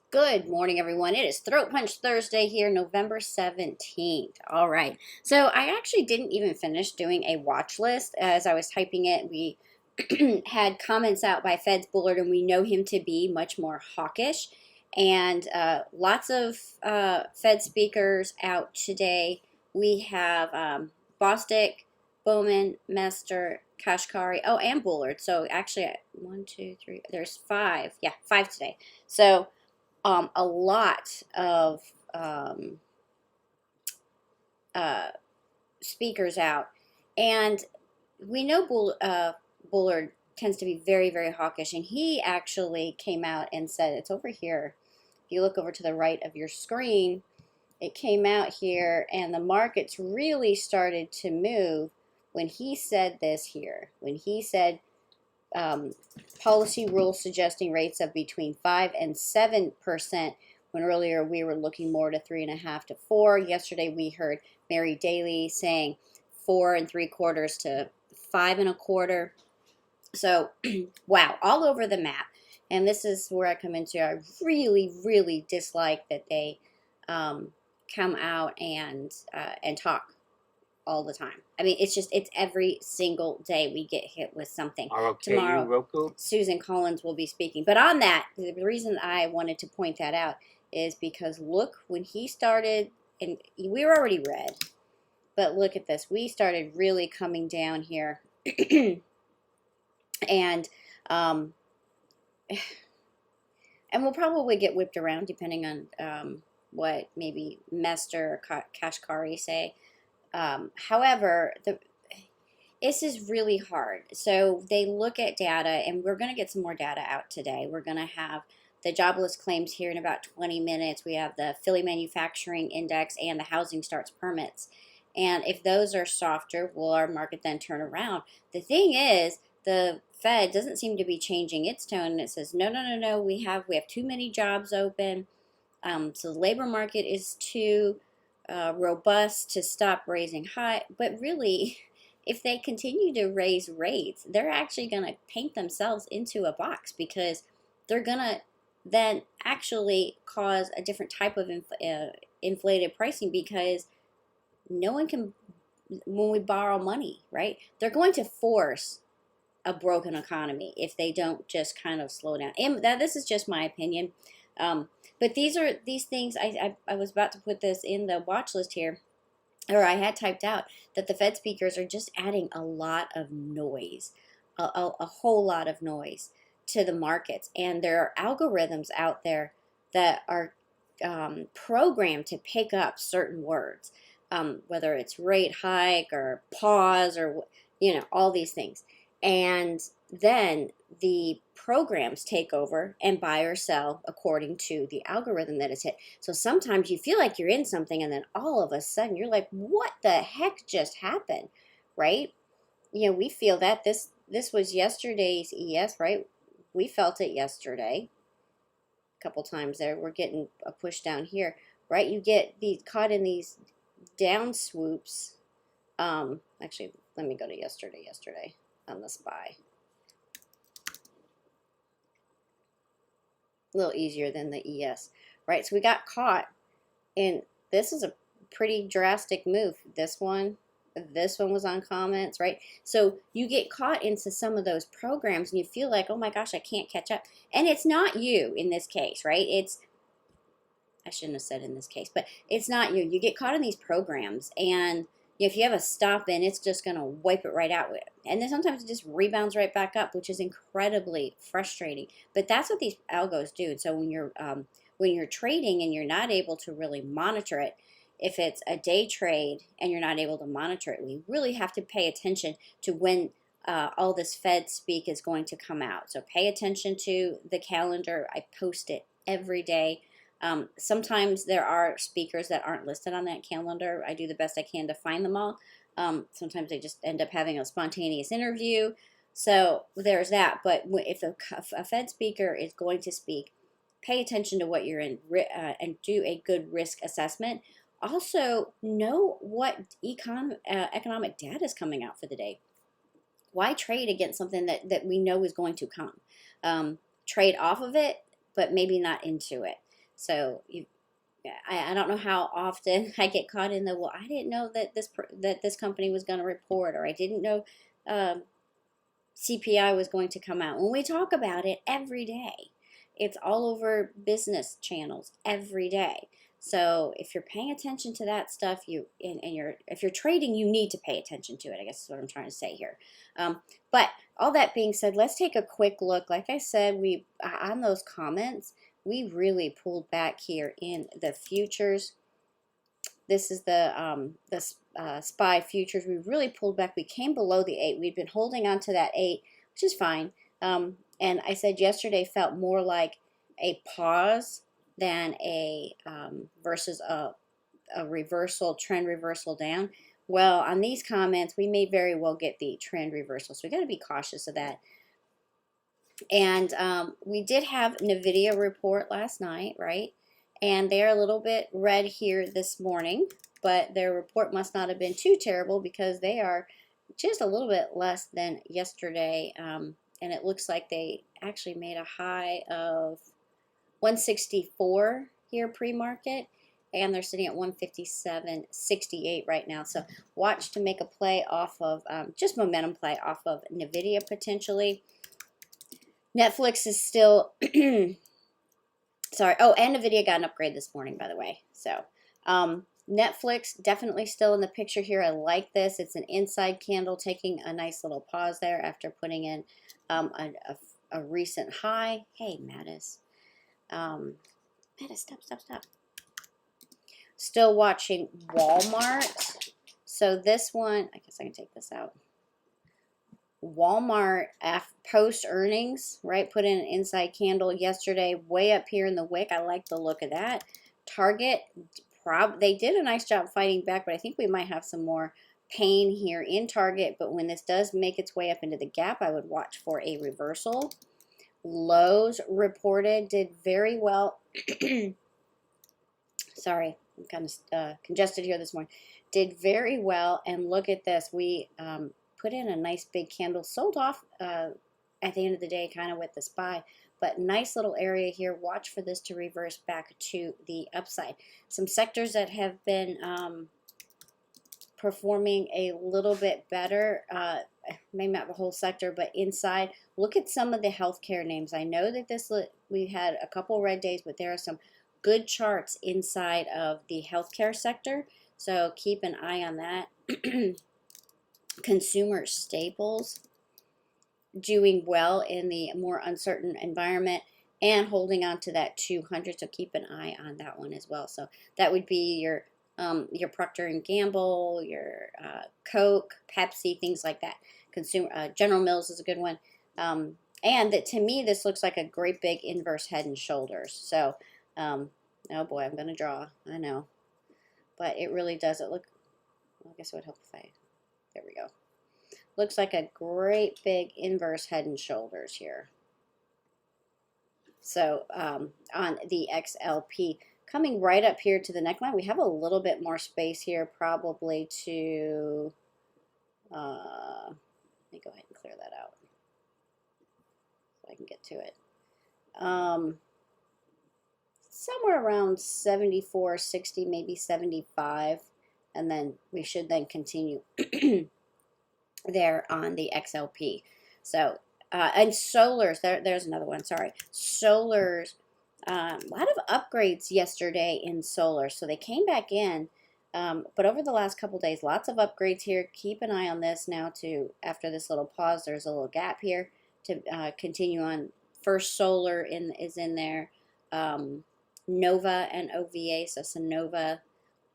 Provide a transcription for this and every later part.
Good morning, everyone. It is Throat Punch Thursday here, November 17th. All right. So I actually didn't even finish doing a watch list. As I was typing it, we had comments out by Fed's Bullard, and we know him to be much more hawkish. And lots of Fed speakers out today. We have Bostic, Bowman, Mester, Kashkari, oh, and Bullard. So actually, one, two, three, there's five. Yeah, five today. So a lot of um, uh, speakers out, and we know Bullard tends to be very, very hawkish, and he actually came out and said it's over here. If you look over to the right of your screen, it came out here, and the markets really started to move when he said this here. When he said um, policy rules suggesting rates of between 5 and 7%, when earlier we were looking more to 3.5 to 4. Yesterday we heard Mary Daly saying 4.75 to 5.25. So, wow, all over the map. And this is where I come into. I really, really dislike that they come out and talk all the time. I mean, it's every single day we get hit with something. Tomorrow, Roku. Susan Collins will be speaking. But on that, the reason I wanted to point that out is because look, when he started, and we were already red, but look at this. We started really coming down here. and um, and we'll probably get whipped around depending on what maybe Mester or Kashkari say. However, this is really hard. So they look at data, and we're going to get some more data out today. We're going to have the jobless claims here in about 20 minutes. We have the Philly Manufacturing Index and the housing starts permits. And if those are softer, will our market then turn around? The thing is, the Fed doesn't seem to be changing its tone, and it says, no, no, no, no, we have too many jobs open. So the labor market is too robust to stop raising high. But really, if they continue to raise rates, they're actually going to paint themselves into a box, because they're going to then actually cause a different type of inflated pricing, because no one can, when we borrow money, right? They're going to force a broken economy if they don't just kind of slow down. And this is just my opinion. But these things, I was about to put this in the watch list here, or I had typed out that the Fed speakers are just adding a lot of noise, a whole lot of noise to the markets. And there are algorithms out there that are programmed to pick up certain words, whether it's rate hike or pause or, all these things. And then the programs take over and buy or sell according to the algorithm that is hit. So sometimes you feel like you're in something, and then all of a sudden you're like, what the heck just happened, right? We feel that this was yesterday's ES, right? We felt it yesterday a couple times there. We're getting a push down here, right? You get caught in these down swoops. Actually, let me go to yesterday on the SPY. A little easier than the ES, right? So we got caught, and this is a pretty drastic move. This one was on comments, right? So you get caught into some of those programs, and you feel like, oh my gosh, I can't catch up. And it's not you in this case, right? I shouldn't have said in this case, but it's not you. You get caught in these programs, and if you have a stop in, it's just going to wipe it right out. And then sometimes it just rebounds right back up, which is incredibly frustrating. But that's what these algos do. And so when you're trading and you're not able to really monitor it, if it's a day trade and you're not able to monitor it, we really have to pay attention to when all this Fed speak is going to come out. So pay attention to the calendar. I post it every day. Sometimes there are speakers that aren't listed on that calendar. I do the best I can to find them all. Sometimes they just end up having a spontaneous interview. So there's that. But if a Fed speaker is going to speak, pay attention to what you're in and do a good risk assessment. Also, know what economic data is coming out for the day. Why trade against something that we know is going to come? Trade off of it, but maybe not into it. So I don't know how often I get caught in the, well, I didn't know that this company was going to report, or I didn't know um, CPI was going to come out. When we talk about it every day, it's all over business channels every day. So if you're paying attention to that stuff, if you're trading, you need to pay attention to it. I guess is what I'm trying to say here. But all that being said, let's take a quick look. Like I said, we on those comments, we really pulled back here in the futures. This is the SPY futures. We really pulled back. We came below the 8. We'd been holding on to that 8, which is fine. And I said yesterday felt more like a pause than a versus a reversal, trend reversal down. Well, on these comments, we may very well get the trend reversal. So we got to be cautious of that. And we did have NVIDIA report last night, right? And they're a little bit red here this morning, but their report must not have been too terrible because they are just a little bit less than yesterday. And it looks like they actually made a high of 164 here pre-market, and they're sitting at 157.68 right now. So watch to make a play off of, just momentum play off of NVIDIA potentially. Netflix is still, sorry. Oh, and NVIDIA got an upgrade this morning, by the way. So Netflix definitely still in the picture here. I like this. It's an inside candle taking a nice little pause there after putting in a recent high. Hey, Mattis. Mattis, stop. Still watching Walmart. So this one, I guess I can take this out. Walmart post earnings, right? Put in an inside candle yesterday, way up here in the wick. I like the look of that. Target, they did a nice job fighting back, but I think we might have some more pain here in Target. But when this does make its way up into the gap, I would watch for a reversal. Lowe's reported, did very well. Sorry, I'm kind of congested here this morning. Did very well, and look at this. We put in a nice big candle, sold off at the end of the day kind of with the SPY, but nice little area here. Watch for this to reverse back to the upside. Some sectors that have been performing a little bit better, maybe not the whole sector, but inside. Look at some of the healthcare names. I know that we had a couple red days, but there are some good charts inside of the healthcare sector, so keep an eye on that. Consumer staples doing well in the more uncertain environment and holding on to that 200, so keep an eye on that one as well. So that would be your Procter and Gamble, your Coke, Pepsi, things like that. General Mills is a good one. And that, to me, this looks like a great big inverse head and shoulders. So, oh boy, I'm going to draw. I know. But it really does. It look, well, I guess it would help if I, there we go. Looks like a great big inverse head and shoulders here. So, on the XLP, coming right up here to the neckline, we have a little bit more space here, probably to, let me go ahead and clear that out so I can get to it. Somewhere around 74, 60, maybe 75, and then we should then continue there on the XLP. So, and solars, there's another one, sorry. Solars, a lot of upgrades yesterday in solar, so they came back in, but over the last couple days, lots of upgrades here. Keep an eye on this now to, after this little pause, there's a little gap here to continue on. First Solar is in there. Nova and OVA, so Sonova,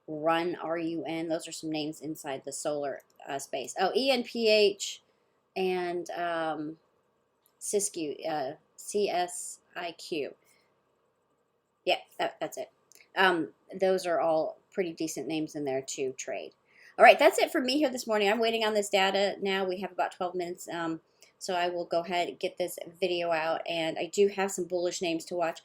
Run, RUN, those are some names inside the solar space. Oh, ENPH and CSIQ, CSIQ. Yeah, that's it. Those are all pretty decent names in there to trade. All right, that's it for me here this morning. I'm waiting on this data now. We have about 12 minutes, so I will go ahead and get this video out. And I do have some bullish names to watch.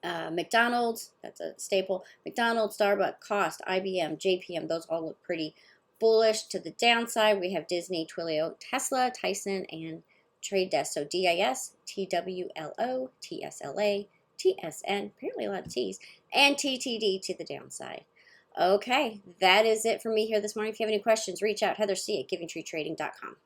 McDonald's, that's a staple. McDonald's, Starbucks, Cost, IBM, JPM, those all look pretty bullish to the downside. We have Disney, Twilio, Tesla, Tyson, and Trade Desk. So DIS, TWLO, TSLA, TSN, apparently a lot of T's, and TTD to the downside. Okay, that is it for me here this morning. If you have any questions, reach out, Heather C. at GivingTreeTrading.com.